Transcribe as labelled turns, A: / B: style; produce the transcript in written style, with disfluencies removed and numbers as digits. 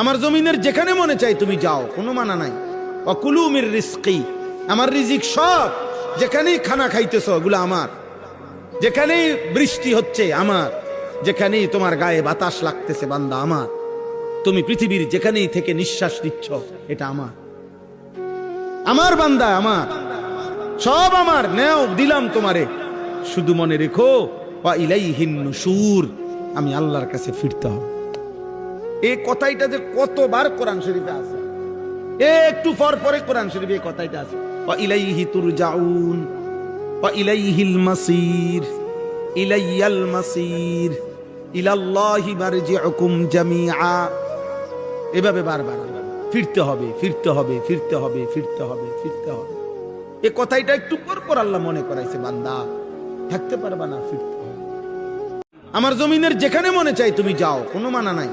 A: আমার জমিনের যেখানে মনে চাই তুমি যাও, কোনো মানা নাই। ওয়াকুলু মির রিজকি, আমার রিজিক সব, যেখানেই খানা খাইতেছ ওগুলো আমার, যেখানেই বৃষ্টি হচ্ছে আমার, যেখানেই তোমার গায়ে বাতাস লাগতেছে বান্দা আমার, তুমি পৃথিবীর যেখানেই থেকে নিঃশ্বাস নিচ্ছ এটা আমার, আমার বান্দা আমার, সব আমার, নেও দিলাম তোমারে। শুধু মনে রেখো ওয়া ইলাইহিন নুশুর, আমি আল্লাহর কাছে ফিরতে হবে। এই কথাইটা যে কতবার কোরআন শরীফে আছে, একটু পর পরে কোরআন শরীফে এই কথাইটা আছে, ওয়া ইলাইহি তুরজাউন ওয়া ইলাইহিল মাসির, ইলাইয়াল মাসির ইলাল্লাহি মারজিউকুম জামিআ। এভাবে বারবার ফিরতে হবে, ফিরতে হবে, ফিরতে হবে, ফিরতে হবে, ফিরতে হবে। এই কথাইটা একটু পর পর আল্লাহ মনে করাইছে, বান্দা থাকতে পারবা না, ফিরতে হবে। আমার জমিনের যেখানে মনে চাই তুমি যাও, কোনো মানা নাই।